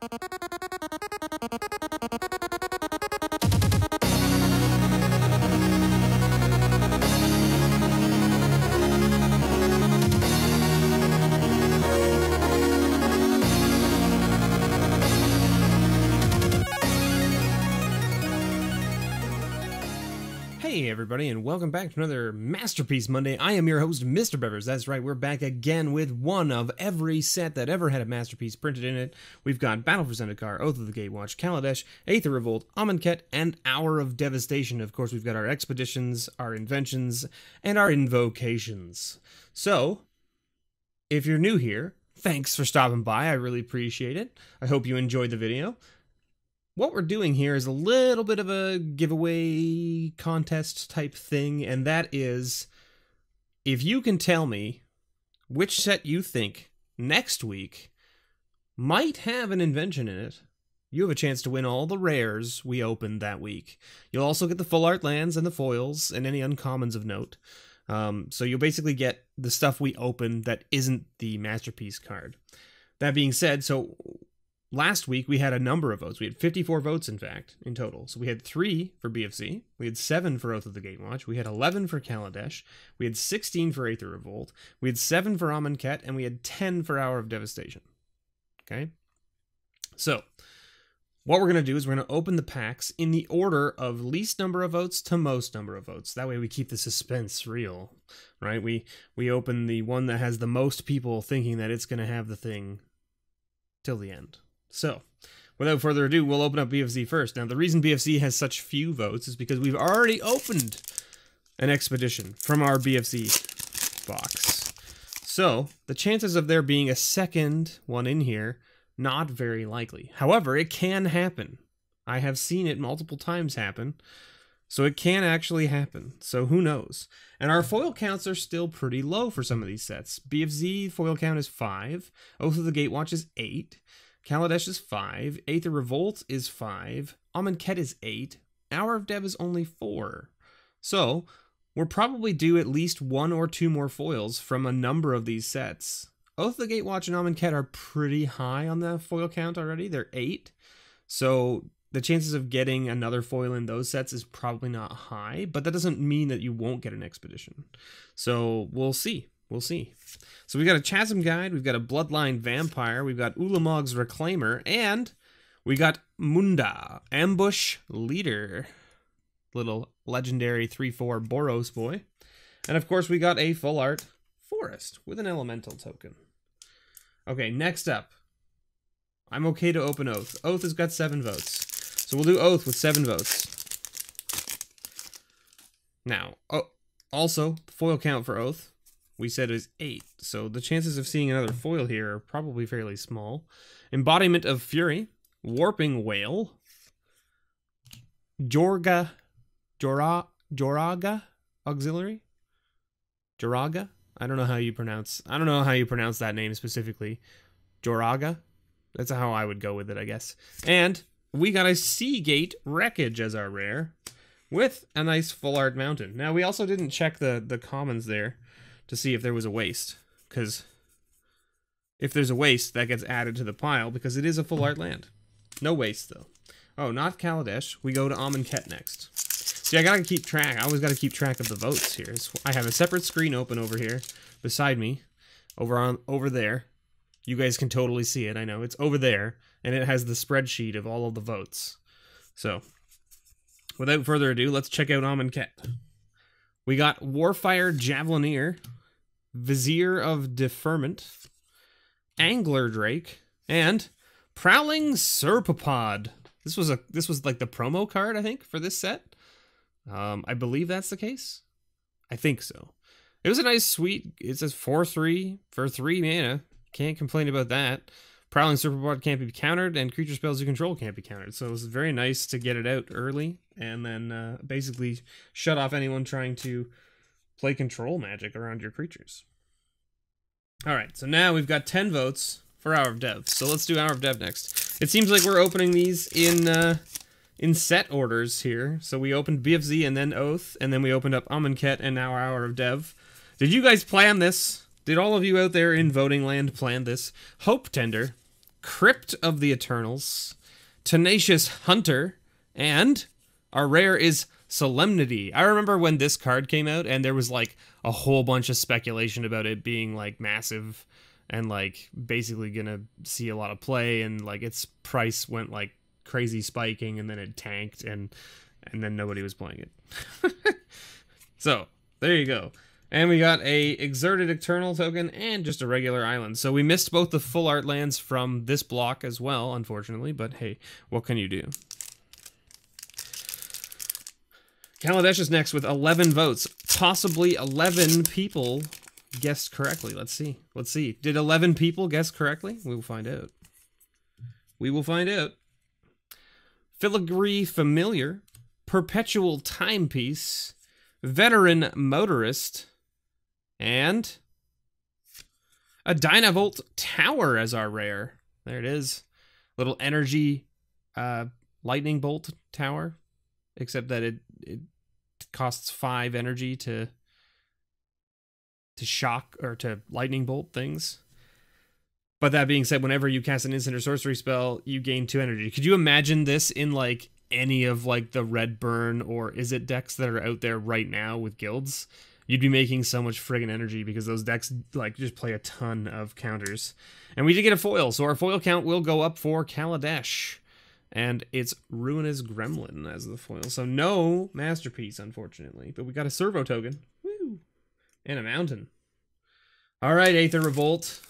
Hey everybody, and welcome back to another Masterpiece Monday. I am your host, MrBevers. That's right, we're back again with one of every set that ever had a Masterpiece printed in it. We've got Battle for Zendikar, Oath of the Gatewatch, Kaladesh, Aether Revolt, Amonkhet, and Hour of Devastation. Of course, we've got our expeditions, our inventions, and our invocations. So, if you're new here, thanks for stopping by. I really appreciate it. I hope you enjoyed the video. What we're doing here is a little bit of a giveaway contest type thing, and that is, if you can tell me which set you think next week might have an invention in it, you have a chance to win all the rares we opened that week. You'll also get the full art lands and the foils and any uncommons of note. So you'll basically get the stuff we opened that isn't the Masterpiece card. That being said, so last week, we had a number of votes. We had 54 votes, in fact, in total. So we had 3 for BFC, we had 7 for Oath of the Gatewatch, we had 11 for Kaladesh, we had 16 for Aether Revolt, we had 7 for Amonkhet, and we had 10 for Hour of Devastation. Okay? So, what we're going to do is we're going to open the packs in the order of least number of votes to most number of votes. That way we keep the suspense real, right? We open the one that has the most people thinking that it's going to have the thing till the end. So, without further ado, we'll open up BFZ first. Now, the reason BFZ has such few votes is because we've already opened an expedition from our BFZ box. So, the chances of there being a second one in here, not very likely. However, it can happen. I have seen it multiple times happen, so it can actually happen. So, who knows? And our foil counts are still pretty low for some of these sets. BFZ foil count is 5, Oath of the Gatewatch is 8, Kaladesh is 5, Aether Revolt is 5, Amonkhet is 8, Hour of Dev is only 4. So, we're probably due at least 1 or 2 more foils from a number of these sets. Oath of the Gatewatch and Amonkhet are pretty high on the foil count already, they're 8. So, the chances of getting another foil in those sets is probably not high, but that doesn't mean that you won't get an expedition. So, we'll see. We'll see. So we've got a Chasm Guide, we've got a Bloodline Vampire, we've got Ulamog's Reclaimer, and we got Munda, Ambush Leader. Little legendary 3/4 Boros boy. And of course we got a full art Forest with an Elemental token. Okay, next up. I'm okay to open Oath. Oath has got 7 votes. So we'll do Oath with 7 votes. Now, also, the foil count for Oath we said is 8, so the chances of seeing another foil here are probably fairly small. Embodiment of Fury, Warping Whale, Joraga Auxiliary? Joraga? I don't know how you pronounce that name specifically. Joraga? That's how I would go with it, I guess. And we got a Seagate Wreckage as our rare, with a nice full art mountain. Now, we also didn't check the commons there to see if there was a waste, because if there's a waste, that gets added to the pile, because it is a full art land. No waste, though. Oh, not Kaladesh. We go to Amonkhet next. See, I gotta keep track. I always gotta keep track of the votes here. So I have a separate screen open over here, beside me, over there. You guys can totally see it, I know. It's over there, and it has the spreadsheet of all of the votes. So, without further ado, let's check out Amonkhet. We got Warfire Javelineer, Vizier of Deferment, Angler Drake, and Prowling Serpapod. This was like the promo card, I think, for this set. I believe that's the case. I think so. It was a nice, sweet. It says 4/3 for 3 mana. Can't complain about that. Prowling Serpapod can't be countered, and creature spells you control can't be countered. So it was very nice to get it out early, and then basically shut off anyone trying to play control magic around your creatures. Alright, so now we've got 10 votes for Hour of Dev. So let's do Hour of Dev next. It seems like we're opening these in set orders here. So we opened BFZ and then Oath, and then we opened up Amonkhet and now Hour of Dev. Did you guys plan this? Did all of you out there in voting land plan this? Hope Tender Crypt of the Eternals, Tenacious Hunter, and our rare is Solemnity. I remember when this card came out and there was like a whole bunch of speculation about it being like massive and like basically gonna see a lot of play, and like its price went like crazy spiking and then it tanked and then nobody was playing it. So there you go. And we got a Exerted Eternal token and just a regular island. So we missed both the full art lands from this block as well, unfortunately, but hey, what can you do? Kaladesh is next with 11 votes. Possibly 11 people guessed correctly. Let's see. Let's see. Did 11 people guess correctly? We will find out. We will find out. Filigree Familiar, Perpetual Timepiece, Veteran Motorist, and a Dynavolt Tower as our rare. There it is. Little energy lightning bolt tower, except that it costs 5 energy to shock or to lightning bolt things. But that being said, whenever you cast an instant or sorcery spell, you gain 2 energy. Could you imagine this in like any of like the red burn or is it decks that are out there right now with guilds? You'd be making so much friggin' energy because those decks like just play a ton of counters. And we did get a foil, so our foil count will go up for Kaladesh. And it's Ruinous Gremlin as the foil. So no Masterpiece, unfortunately. But we got a Servo token. Woo! And a Mountain. Alright, Aether Revolt.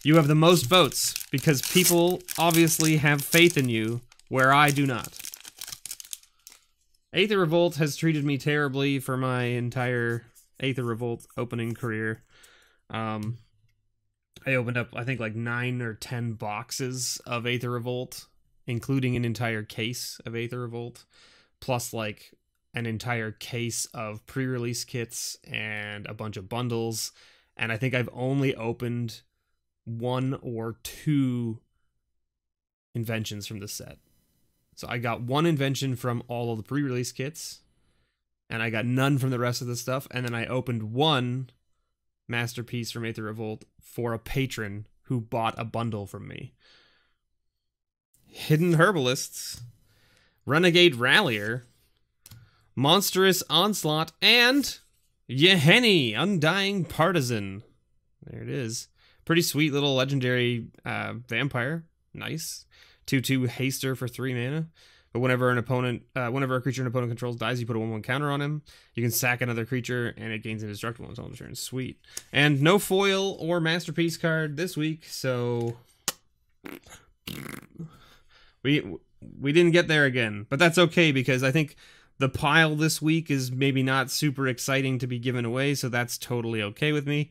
You have the most votes because people obviously have faith in you where I do not. Aether Revolt has treated me terribly for my entire Aether Revolt opening career. I opened up, I think, like 9 or 10 boxes of Aether Revolt, including an entire case of Aether Revolt, plus like an entire case of pre-release kits and a bunch of bundles. And I think I've only opened 1 or 2 inventions from the set. So I got 1 invention from all of the pre-release kits, and I got none from the rest of the stuff, and then I opened 1 Masterpiece from Aether Revolt for a patron who bought a bundle from me. Hidden Herbalists, Renegade Rallier, Monstrous Onslaught, and Yeheni, Undying Partisan. There it is. Pretty sweet little legendary vampire. Nice. 2/2 Haster for 3 mana. But whenever a creature an opponent controls dies, you put a 1/1 counter on him. You can sack another creature, and it gains indestructible until end of turn. Sweet. And no foil or Masterpiece card this week, so we didn't get there again. But that's okay, because I think the pile this week is maybe not super exciting to be given away, so that's totally okay with me.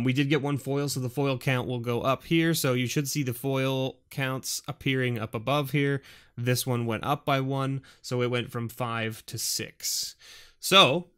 We did get 1 foil, so the foil count will go up here, so you should see the foil counts appearing up above here. This one went up by 1, so it went from 5 to 6. So,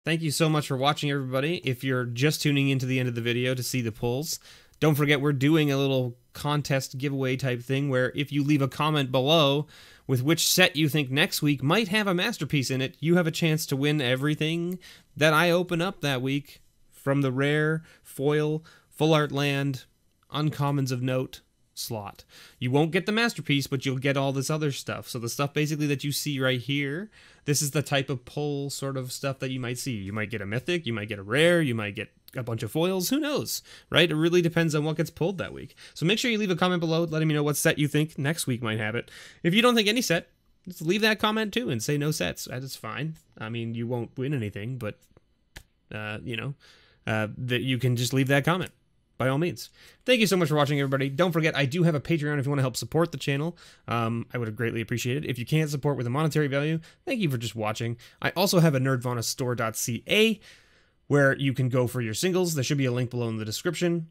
thank you so much for watching, everybody. If you're just tuning into the end of the video to see the pulls, don't forget we're doing a little contest giveaway type thing where if you leave a comment below with which set you think next week might have a Masterpiece in it, you have a chance to win everything that I open up that week from the rare, foil, full art land, uncommons of note slot. You won't get the Masterpiece, but you'll get all this other stuff. So the stuff basically that you see right here, this is the type of pull sort of stuff that you might see. You might get a mythic, you might get a rare, you might get a bunch of foils, who knows, right? It really depends on what gets pulled that week. So make sure you leave a comment below letting me know what set you think next week might have it. If you don't think any set, just leave that comment too and say no sets. That's fine. I mean, you won't win anything, but, that you can just leave that comment. By all means. Thank you so much for watching, everybody. Don't forget, I do have a Patreon if you want to help support the channel. I would have greatly appreciated it. If you can't support with a monetary value, thank you for just watching. I also have a nerdvanastore.ca where you can go for your singles. There should be a link below in the description.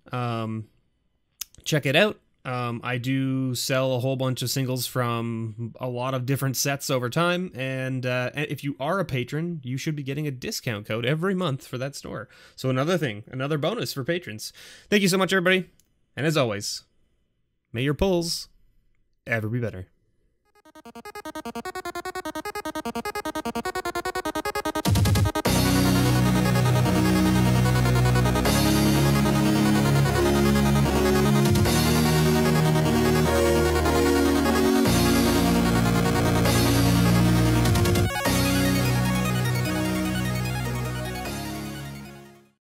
Check it out. I do sell a whole bunch of singles from a lot of different sets over time, and if you are a patron, you should be getting a discount code every month for that store. So another bonus for patrons. Thank you so much, everybody, and as always, may your pulls ever be better.